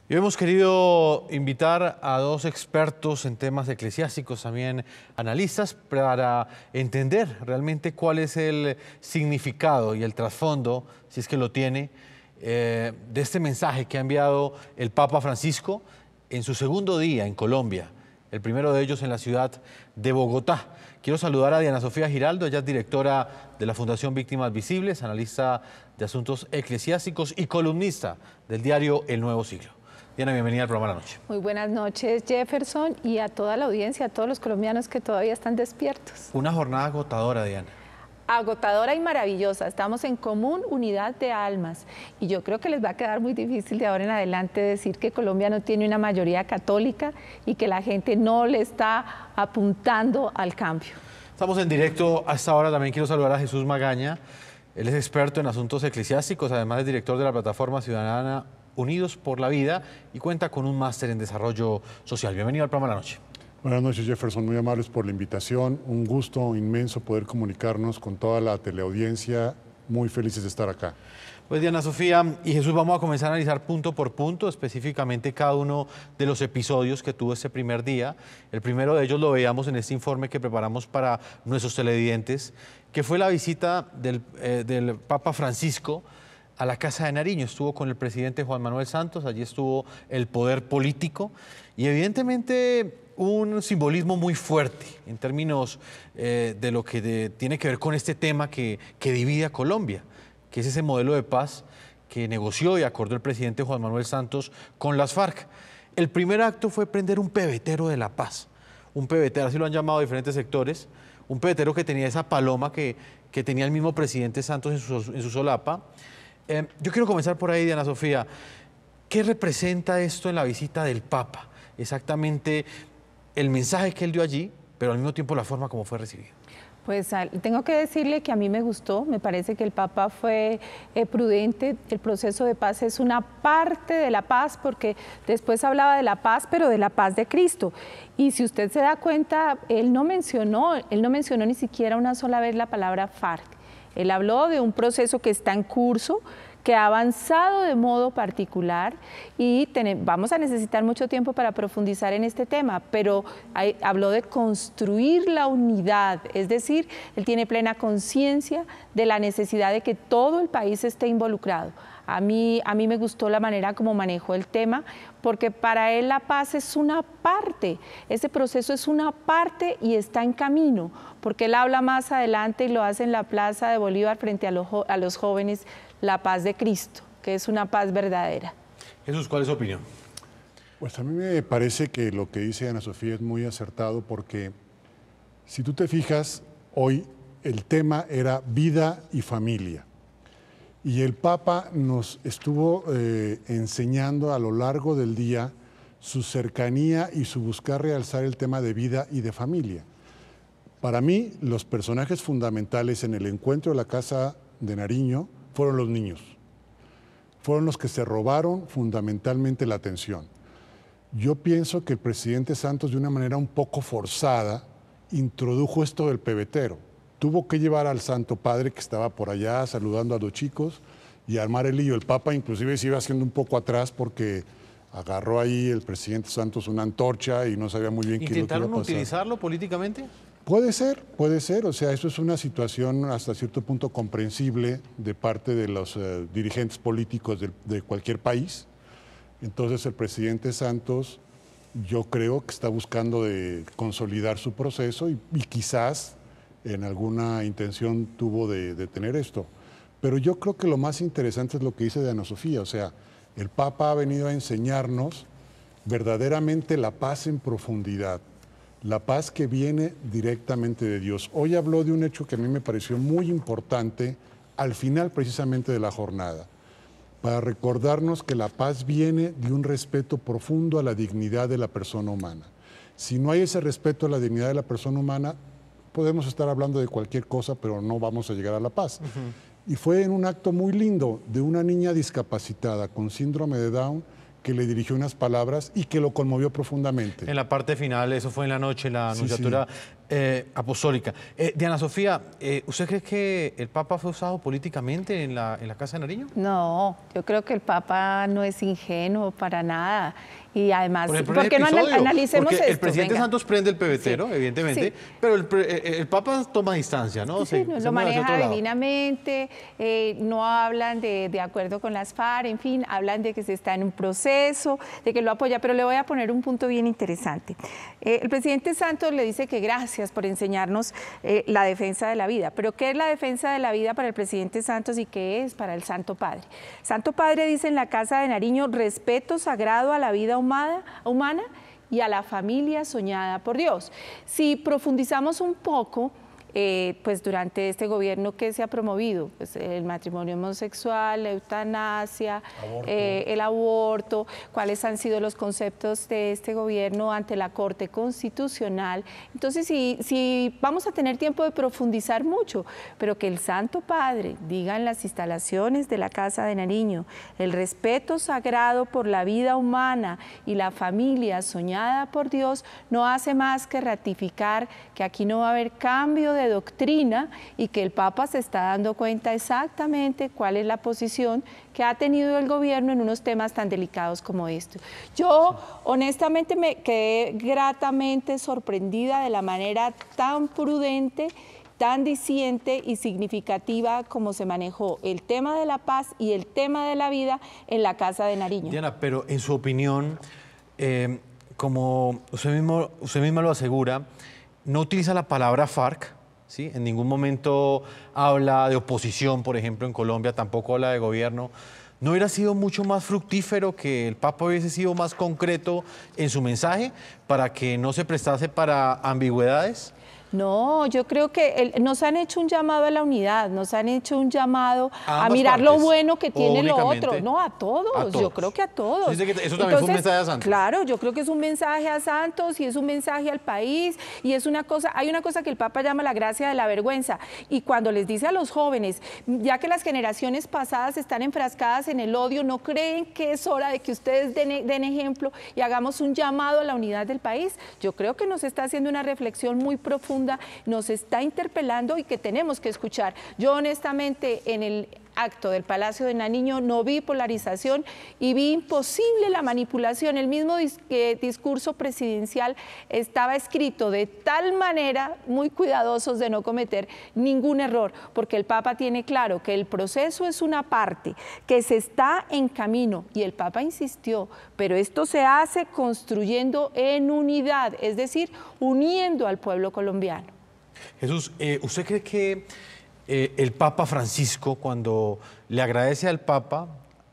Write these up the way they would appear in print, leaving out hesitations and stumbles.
Y hemos querido invitar a dos expertos en temas eclesiásticos, también analistas, para entender realmente cuál es el significado y el trasfondo, si es que lo tiene, de este mensaje que ha enviado el Papa Francisco en su segundo día en Colombia, el primero de ellos en la ciudad de Bogotá. Quiero saludar a Diana Sofía Giraldo, ella es directora de la Fundación Víctimas Visibles, analista de asuntos eclesiásticos y columnista del diario El Nuevo Siglo. Diana, bienvenida al programa de la noche. Muy buenas noches, Jefferson, y a toda la audiencia, a todos los colombianos que todavía están despiertos. Una jornada agotadora, Diana. Agotadora y maravillosa. Estamos en común unidad de almas. Y yo creo que les va a quedar muy difícil de ahora en adelante decir que Colombia no tiene una mayoría católica y que la gente no le está apuntando al cambio. Estamos en directo a esta hora. También quiero saludar a Jesús Magaña. Él es experto en asuntos eclesiásticos, además es director de la plataforma ciudadana Unidos por la Vida y cuenta con un máster en desarrollo social. Bienvenido al programa de la noche. Buenas noches, Jefferson, muy amables por la invitación. Un gusto inmenso poder comunicarnos con toda la teleaudiencia. Muy felices de estar acá. Pues Diana Sofía y Jesús, vamos a comenzar a analizar punto por punto, específicamente cada uno de los episodios que tuvo este primer día. El primero de ellos lo veíamos en este informe que preparamos para nuestros televidentes, que fue la visita del Papa Francisco a la Casa de Nariño. Estuvo con el presidente Juan Manuel Santos, allí estuvo el poder político y evidentemente un simbolismo muy fuerte en términos de lo que tiene que ver con este tema que divide a Colombia, que es ese modelo de paz que negoció y acordó el presidente Juan Manuel Santos con las FARC. El primer acto fue prender un pebetero de la paz, un pebetero, así lo han llamado diferentes sectores, un pebetero que tenía esa paloma que tenía el mismo presidente Santos en su solapa. Yo quiero comenzar por ahí, Diana Sofía. ¿Qué representa esto en la visita del Papa? Exactamente el mensaje que él dio allí, pero al mismo tiempo la forma como fue recibido. Pues tengo que decirle que a mí me gustó, me parece que el Papa fue prudente. El proceso de paz es una parte de la paz, porque después hablaba de la paz, pero de la paz de Cristo. Y si usted se da cuenta, él no mencionó ni siquiera una sola vez la palabra FARC. Él habló de un proceso que está en curso, que ha avanzado de modo particular y vamos a necesitar mucho tiempo para profundizar en este tema, pero habló de construir la unidad, es decir, él tiene plena conciencia de la necesidad de que todo el país esté involucrado. A mí me gustó la manera como manejó el tema, porque para él la paz es una parte, ese proceso es una parte y está en camino, porque él habla más adelante y lo hace en la Plaza de Bolívar frente a los jóvenes, la paz de Cristo, que es una paz verdadera. Jesús, ¿cuál es su opinión? Pues a mí me parece que lo que dice Ana Sofía es muy acertado, porque si tú te fijas, hoy el tema era vida y familia. Y el Papa nos estuvo enseñando a lo largo del día su cercanía y su buscar realzar el tema de vida y de familia. Para mí, los personajes fundamentales en el encuentro de la Casa de Nariño fueron los niños. Fueron los que se robaron fundamentalmente la atención. Yo pienso que el presidente Santos, de una manera un poco forzada, introdujo esto del pebetero. Tuvo que llevar al Santo Padre, que estaba por allá saludando a los chicos, y armar el lío. El Papa inclusive se iba haciendo un poco atrás porque agarró ahí el presidente Santos una antorcha y no sabía muy bien qué iba a pasar. ¿Intentaron utilizarlo políticamente? Puede ser. O sea, eso es una situación hasta cierto punto comprensible de parte de los dirigentes políticos de cualquier país. Entonces el presidente Santos, yo creo que está buscando de consolidar su proceso y quizás en alguna intención tuvo de tener esto. Pero yo creo que lo más interesante es lo que dice Ana Sofía. O sea, el Papa ha venido a enseñarnos verdaderamente la paz en profundidad, la paz que viene directamente de Dios. Hoy habló de un hecho que a mí me pareció muy importante al final precisamente de la jornada, para recordarnos que la paz viene de un respeto profundo a la dignidad de la persona humana. Si no hay ese respeto a la dignidad de la persona humana, podemos estar hablando de cualquier cosa, pero no vamos a llegar a la paz. Y fue en un acto muy lindo de una niña discapacitada con síndrome de Down que le dirigió unas palabras y que lo conmovió profundamente. En la parte final, eso fue en la noche, la anunciatura apostólica. Diana Sofía, ¿usted cree que el Papa fue usado políticamente en la Casa de Nariño? No, yo creo que el Papa no es ingenuo para nada. Y además, ¿por qué no analicemos porque esto? El presidente Venga. Santos prende el pebetero, evidentemente, pero el Papa toma distancia, ¿no? Sí, lo maneja divinamente, no hablan de acuerdo con las FARC, en fin, hablan de que se está en un proceso, de que lo apoya, pero le voy a poner un punto bien interesante. El presidente Santos le dice que gracias por enseñarnos la defensa de la vida, pero ¿qué es la defensa de la vida para el presidente Santos y qué es para el Santo Padre? Santo Padre dice en la Casa de Nariño, respeto sagrado a la vida humana y a la familia soñada por Dios. Si profundizamos un poco, pues durante este gobierno que se ha promovido, pues el matrimonio homosexual, la eutanasia, el aborto, cuáles han sido los conceptos de este gobierno ante la Corte Constitucional. Entonces, si vamos a tener tiempo de profundizar mucho, pero que el Santo Padre diga en las instalaciones de la Casa de Nariño, el respeto sagrado por la vida humana y la familia soñada por Dios, no hace más que ratificar que aquí no va a haber cambio de doctrina y que el Papa se está dando cuenta exactamente cuál es la posición que ha tenido el gobierno en unos temas tan delicados como estos. Yo honestamente me quedé gratamente sorprendida de la manera tan prudente, tan diciente y significativa como se manejó el tema de la paz y el tema de la vida en la Casa de Nariño. Diana, pero en su opinión, como usted misma lo asegura, no utiliza la palabra FARC, ¿sí? En ningún momento habla de oposición, por ejemplo, en Colombia, tampoco habla de gobierno. ¿No hubiera sido mucho más fructífero que el Papa hubiese sido más concreto en su mensaje para que no se prestase para ambigüedades? No, yo creo que nos han hecho un llamado a la unidad, nos han hecho un llamado a mirar partes, lo bueno que tiene lo únicamente otro. No, a todos, yo creo que a todos. Dice que eso también fue un mensaje a Santos. Claro, yo creo que es un mensaje a Santos y es un mensaje al país y es una cosa, hay una cosa que el Papa llama la gracia de la vergüenza y cuando les dice a los jóvenes, ya que las generaciones pasadas están enfrascadas en el odio, ¿no creen que es hora de que ustedes den ejemplo y hagamos un llamado a la unidad del país? Yo creo que nos está haciendo una reflexión muy profunda, nos está interpelando y que tenemos que escuchar. Yo honestamente en el acto del Palacio de Nariño no vi polarización y vi imposible la manipulación. El mismo discurso presidencial estaba escrito de tal manera, muy cuidadosos de no cometer ningún error, porque el Papa tiene claro que el proceso es una parte, que se está en camino, y el Papa insistió, pero esto se hace construyendo en unidad, es decir, uniendo al pueblo colombiano. Jesús, ¿usted cree que el Papa Francisco, cuando le agradece al Papa,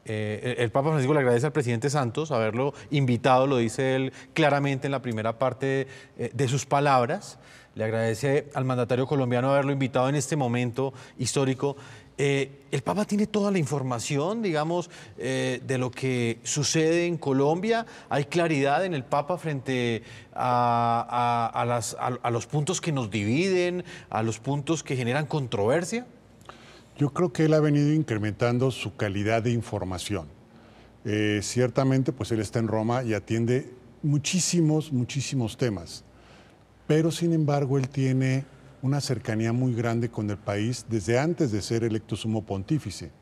el Papa Francisco le agradece al presidente Santos haberlo invitado, lo dice él claramente en la primera parte de sus palabras, le agradece al mandatario colombiano haberlo invitado en este momento histórico? ¿El Papa tiene toda la información, digamos, de lo que sucede en Colombia? ¿Hay claridad en el Papa frente a los puntos que nos dividen, a los puntos que generan controversia? Yo creo que él ha venido incrementando su calidad de información. Ciertamente, pues él está en Roma y atiende muchísimos temas, pero sin embargo él tiene una cercanía muy grande con el país desde antes de ser electo sumo pontífice.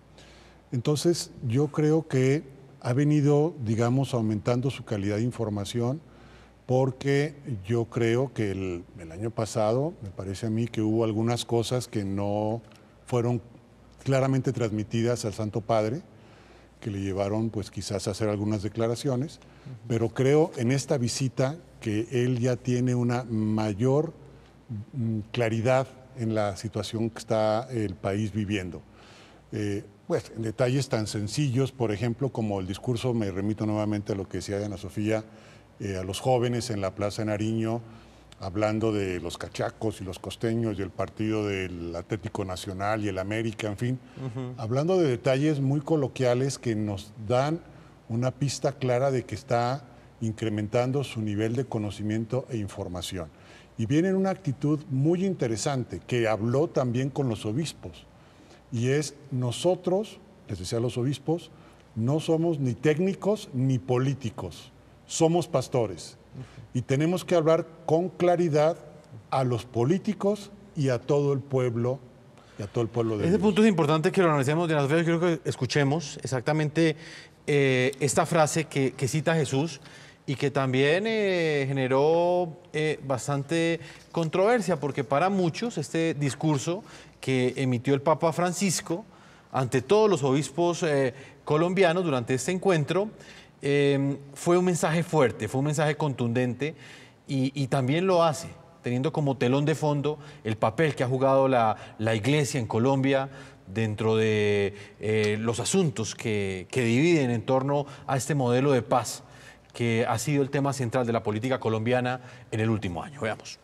Entonces, yo creo que ha venido, digamos, aumentando su calidad de información porque yo creo que el año pasado, me parece a mí que hubo algunas cosas que no fueron claramente transmitidas al Santo Padre, que le llevaron pues quizás a hacer algunas declaraciones, pero creo en esta visita que él ya tiene una mayor claridad en la situación que está el país viviendo. Pues en detalles tan sencillos, por ejemplo, como el discurso, me remito nuevamente a lo que decía Diana Sofía, a los jóvenes en la Plaza de Nariño, hablando de los cachacos y los costeños y el partido del Atlético Nacional y el América, en fin, hablando de detalles muy coloquiales que nos dan una pista clara de que está incrementando su nivel de conocimiento e información. Y viene en una actitud muy interesante, que habló también con los obispos, y es nosotros, les decía a los obispos, no somos ni técnicos ni políticos, somos pastores. Y tenemos que hablar con claridad a los políticos y a todo el pueblo, de Ese Dios. punto es importante que lo analicemos, Diana Sofía. Yo quiero que escuchemos exactamente esta frase que cita Jesús y que también generó bastante controversia, porque para muchos este discurso que emitió el Papa Francisco ante todos los obispos colombianos durante este encuentro fue un mensaje fuerte, fue un mensaje contundente y también lo hace teniendo como telón de fondo el papel que ha jugado la Iglesia en Colombia dentro de los asuntos que dividen en torno a este modelo de paz que ha sido el tema central de la política colombiana en el último año. Veamos.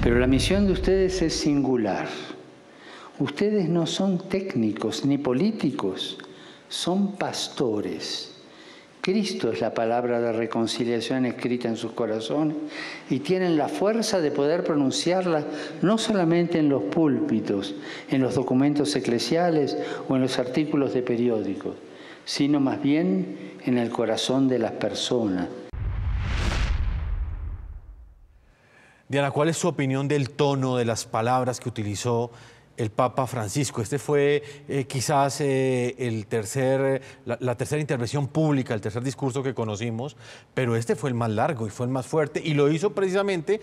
Pero la misión de ustedes es singular. Ustedes no son técnicos ni políticos, son pastores. Cristo es la palabra de reconciliación escrita en sus corazones y tienen la fuerza de poder pronunciarla no solamente en los púlpitos, en los documentos eclesiales o en los artículos de periódicos, sino más bien en el corazón de las personas. Diana, ¿cuál es su opinión del tono de las palabras que utilizó el Papa Francisco? Este fue quizás la tercera intervención pública, el tercer discurso que conocimos, pero este fue el más largo y fue el más fuerte, y lo hizo precisamente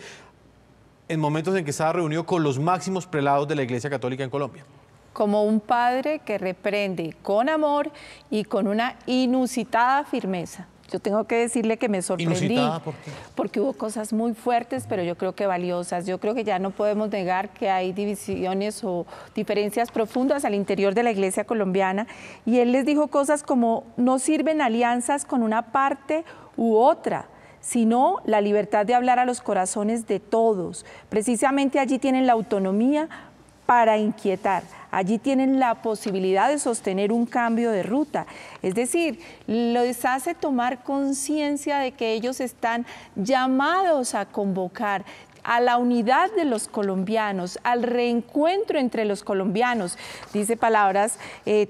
en momentos en que estaba reunido con los máximos prelados de la Iglesia Católica en Colombia. Como un padre que reprende con amor y con una inusitada firmeza. Yo tengo que decirle que me sorprendí. ¿Inusitada por qué? Porque hubo cosas muy fuertes, pero yo creo que valiosas. Yo creo que ya no podemos negar que hay divisiones o diferencias profundas al interior de la Iglesia colombiana. Y él les dijo cosas como: no sirven alianzas con una parte u otra, sino la libertad de hablar a los corazones de todos. Precisamente allí tienen la autonomía para inquietar. Allí tienen la posibilidad de sostener un cambio de ruta. Es decir, les hace tomar conciencia de que ellos están llamados a convocar a la unidad de los colombianos, al reencuentro entre los colombianos. Dice palabras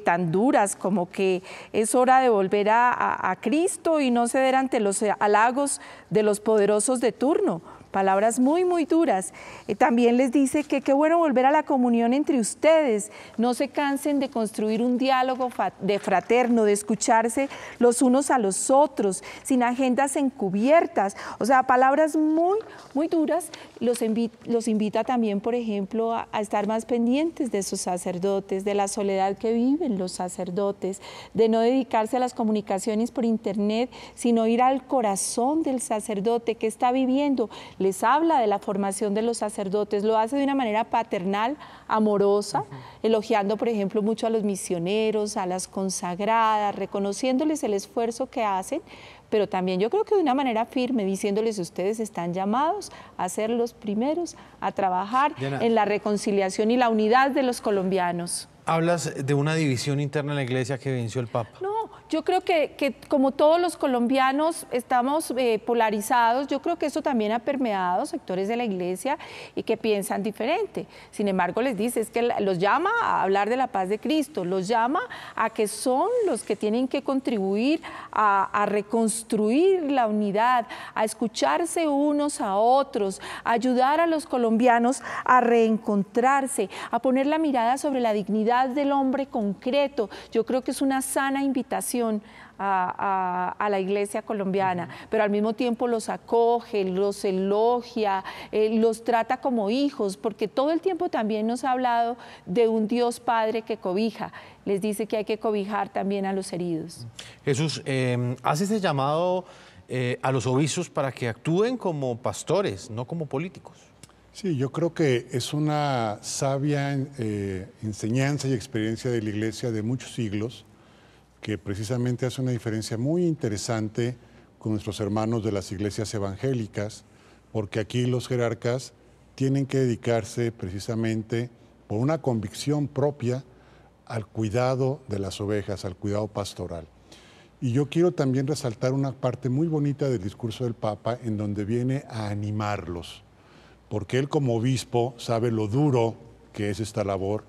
tan duras como que es hora de volver a Cristo y no ceder ante los halagos de los poderosos de turno. Palabras muy, muy duras. También les dice que qué bueno volver a la comunión entre ustedes. No se cansen de construir un diálogo fraterno, de escucharse los unos a los otros, sin agendas encubiertas. O sea, palabras muy, muy duras. Los invita también, por ejemplo, a estar más pendientes de sus sacerdotes, de la soledad que viven los sacerdotes, de no dedicarse a las comunicaciones por internet, sino ir al corazón del sacerdote que está viviendo. Les habla de la formación de los sacerdotes, lo hace de una manera paternal, amorosa, elogiando, por ejemplo, mucho a los misioneros, a las consagradas, reconociéndoles el esfuerzo que hacen, pero también yo creo que de una manera firme, diciéndoles: ustedes están llamados a ser los primeros a trabajar Diana, en la reconciliación y la unidad de los colombianos. Hablas de una división interna en la Iglesia que venció el Papa. No, yo creo que como todos los colombianos estamos polarizados, yo creo que eso también ha permeado sectores de la Iglesia y que piensan diferente. Sin embargo, les dice, es que los llama a hablar de la paz de Cristo, los llama a que son los que tienen que contribuir a reconstruir la unidad, a escucharse unos a otros, a ayudar a los colombianos a reencontrarse, a poner la mirada sobre la dignidad del hombre concreto. Yo creo que es una sana invitación a la Iglesia colombiana, pero al mismo tiempo los acoge, los elogia, los trata como hijos, porque todo el tiempo también nos ha hablado de un Dios Padre que cobija. Les dice que hay que cobijar también a los heridos. Jesús, hace ese llamado a los obispos para que actúen como pastores, no como políticos. Sí, yo creo que es una sabia enseñanza y experiencia de la Iglesia de muchos siglos, que precisamente hace una diferencia muy interesante con nuestros hermanos de las iglesias evangélicas, porque aquí los jerarcas tienen que dedicarse precisamente por una convicción propia al cuidado de las ovejas, al cuidado pastoral. Y yo quiero también resaltar una parte muy bonita del discurso del Papa, en donde viene a animarlos, porque él como obispo sabe lo duro que es esta labor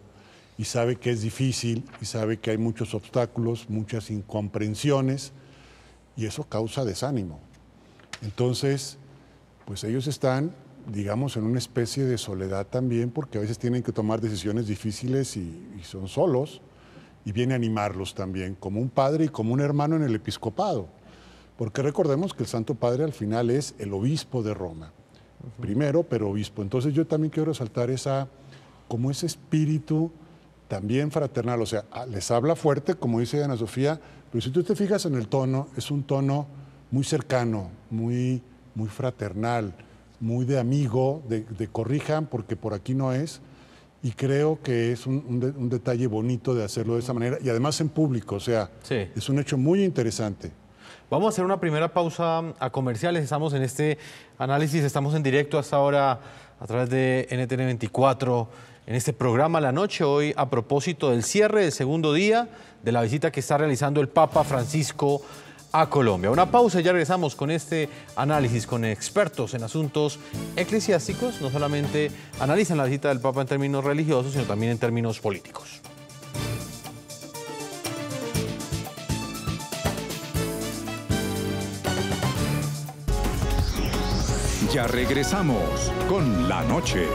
y sabe que es difícil y sabe que hay muchos obstáculos, muchas incomprensiones y eso causa desánimo. Entonces, pues ellos están, digamos, en una especie de soledad también porque a veces tienen que tomar decisiones difíciles y son solos y viene a animarlos también como un padre y como un hermano en el episcopado. Porque recordemos que el Santo Padre al final es el obispo de Roma. Primero, pero obispo. Entonces yo también quiero resaltar como ese espíritu también fraternal. O sea, les habla fuerte, como dice Ana Sofía, pero si tú te fijas en el tono, es un tono muy cercano, muy fraternal, muy de amigo, de corrijan porque por aquí no es. Y creo que es un detalle bonito de hacerlo de esa manera y además en público. O sea, sí, es un hecho muy interesante. Vamos a hacer una primera pausa a comerciales. Estamos en este análisis, estamos en directo hasta ahora a través de NTN 24, en este programa La Noche, hoy a propósito del cierre del segundo día de la visita que está realizando el Papa Francisco a Colombia. Una pausa y ya regresamos con este análisis con expertos en asuntos eclesiásticos. No solamente analizan la visita del Papa en términos religiosos, sino también en términos políticos. Ya regresamos con La Noche.